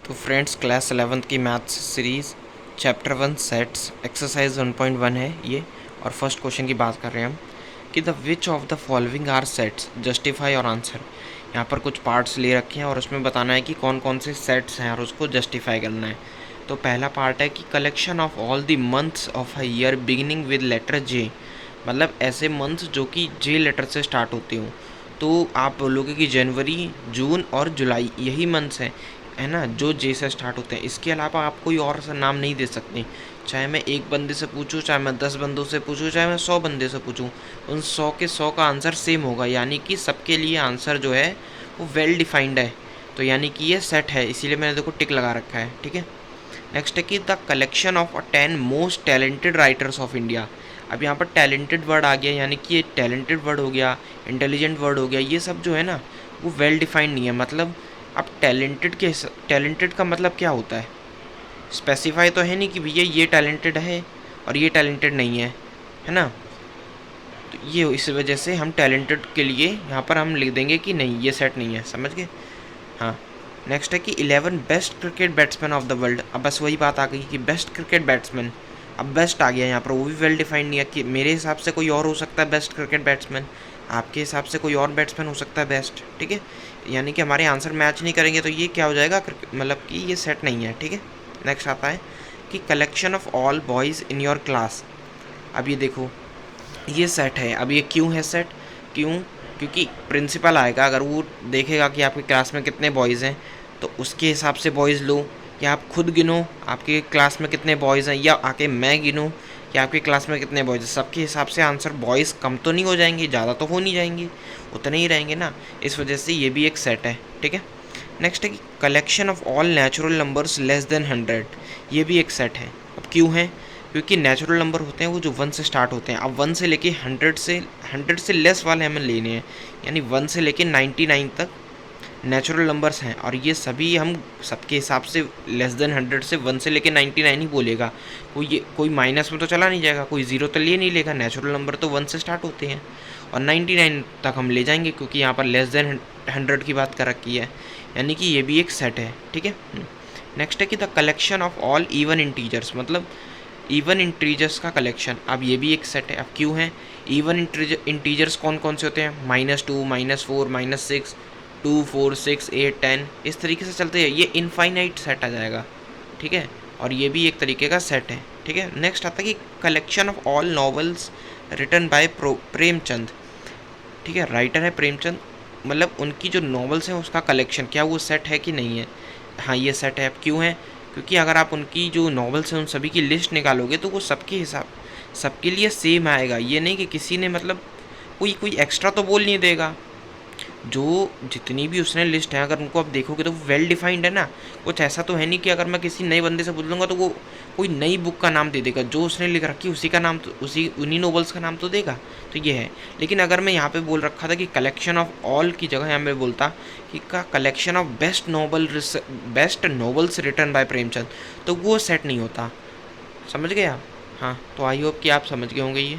तो friends, class 11th की maths series chapter 1 sets exercise 1.1 है ये। और फर्स्ट क्वेश्चन की बात कर रहे हैं हम कि the which of the following are sets, justify और आंसर। यहाँ पर कुछ पार्ट्स ले रखे हैं और उसमें बताना है कि कौन कौन से सेट्स हैं और उसको जस्टिफाई करना है। तो पहला पार्ट है कि collection of all the months of a year beginning with letter J, मतलब ऐसे मंथ्स जो कि जे लेटर से स्टार्ट होते हों। तो आप बोलोगे कि जनवरी, जून और जुलाई यही मंथ्स हैं, है ना, जो जे से स्टार्ट होते हैं। इसके अलावा आप कोई और सा नाम नहीं दे सकते। चाहे मैं एक बंदे से पूछूं, चाहे मैं 10 बंदों से पूछूं, चाहे मैं 100 बंदे से पूछूं, उन 100 के 100 का आंसर सेम होगा। यानी कि सबके लिए आंसर जो है वो वेल डिफाइंड है। तो यानी कि ये सेट है, इसीलिए मैंने देखो टिक लगा रखा है। ठीक है। नेक्स्ट है कि the collection of 10 most talented writers of India. अब यहाँ पर टैलेंटेड वर्ड आ गया, यानी कि ये टैलेंटेड वर्ड हो गया, इंटेलिजेंट वर्ड हो गया, ये सब जो है ना वो वेल डिफाइंड नहीं है। मतलब अब टैलेंटेड का मतलब क्या होता है, स्पेसिफाई तो है नहीं कि भैया ये टैलेंटेड है और ये टैलेंटेड नहीं है ना। तो ये इस वजह से हम टैलेंटेड के लिए यहाँ पर हम लिख देंगे कि नहीं, ये सेट नहीं है। समझ गए? हाँ। नेक्स्ट है कि 11 best cricket batsman of the world. अब बस वही बात आ गई कि बेस्ट क्रिकेट बैट्समैन, अब बेस्ट आ गया यहाँ पर, वो भी वेल डिफाइंड नहीं है कि मेरे हिसाब से कोई और हो सकता है बेस्ट क्रिकेट बैट्समैन, आपके हिसाब से कोई और बैट्समैन हो सकता है बेस्ट। ठीक है। यानी कि हमारे आंसर मैच नहीं करेंगे तो ये क्या हो जाएगा, मतलब कि ये सेट नहीं है। ठीक है। नेक्स्ट आता है कि collection of all boys in your class. अब ये देखो, ये सेट है। अब ये क्यों है सेट? क्यों? क्योंकि प्रिंसिपल आएगा, अगर वो देखेगा कि आपकी क्लास में कितने बॉयज़ हैं तो उसके हिसाब से बॉयज़ लो, या आप खुद गिनो आपके क्लास में कितने बॉयज़ हैं, या आके मैं गिनूँ कि आपकी क्लास में कितने बॉयज़ हैं। सबके हिसाब से आंसर बॉयज़ कम तो नहीं हो जाएंगे, ज़्यादा तो हो नहीं जाएंगे, उतने ही रहेंगे ना। इस वजह से ये भी एक सेट है। ठीक है। नेक्स्ट है कि collection of all natural numbers less than 100। ये भी एक सेट है। अब क्यों है? क्योंकि नेचुरल नंबर होते हैं वो जो 1 से स्टार्ट होते हैं। अब 1 से लेके 100 से लेस वाले हमें लेने हैं, यानी 1 से लेके 99 तक नेचुरल नंबर्स हैं। और ये सभी हम सबके हिसाब से लेस देन 100 से 1 से लेके 99 ही बोलेगा। कोई माइनस में तो चला नहीं जाएगा, कोई ज़ीरो तो लिए नहीं लेगा। नेचुरल नंबर तो 1 से स्टार्ट होते हैं और 99 तक हम ले जाएंगे, क्योंकि यहाँ पर लेस देन 100 की बात कर रखी है। यानी कि ये भी एक सेट है। ठीक है। नेक्स्ट है कि the collection of all even integers, मतलब इवन इंटीजर्स का कलेक्शन। अब ये भी एक सेट है। अब क्यों है? इवन इंटीजर्स कौन कौन से होते हैं? -2, -4, -6, 2, 4, 6, 8, 10, इस तरीके से चलते हैं। ये इनफाइनाइट सेट आ जाएगा। ठीक है। और ये भी एक तरीके का सेट है। ठीक है। नेक्स्ट आता है कि collection of all novels written by Premchand. ठीक है, राइटर है प्रेमचंद, मतलब उनकी जो नॉवेल्स हैं उसका कलेक्शन, क्या वो सेट है कि नहीं है? हाँ, ये सेट है। अब क्यों है? क्योंकि अगर आप उनकी जो नॉवेल्स हैं उन सभी की लिस्ट निकालोगे तो वो सबके हिसाब सबके लिए सेम आएगा। ये नहीं कि किसी ने मतलब कोई कोई एक्स्ट्रा तो बोल नहीं देगा। जो जितनी भी उसने लिस्ट है अगर उनको आप देखोगे तो वो वेल डिफाइंड है ना। कुछ ऐसा तो है नहीं कि अगर मैं किसी नए बंदे से पूछ लूँगा तो वो कोई नई बुक का नाम दे देगा। जो उसने लिख रखी उसी का नाम तो उन्हीं नोवेल्स का नाम तो देगा। तो ये है। लेकिन अगर मैं यहाँ पे बोल रखा था कि कलेक्शन ऑफ ऑल की जगह यहाँ पे बोलता कि का collection of best novels written by Premchand, तो वो सेट नहीं होता। समझ गए आप? हाँ, तो आई होप कि आप समझ गए होंगे ये।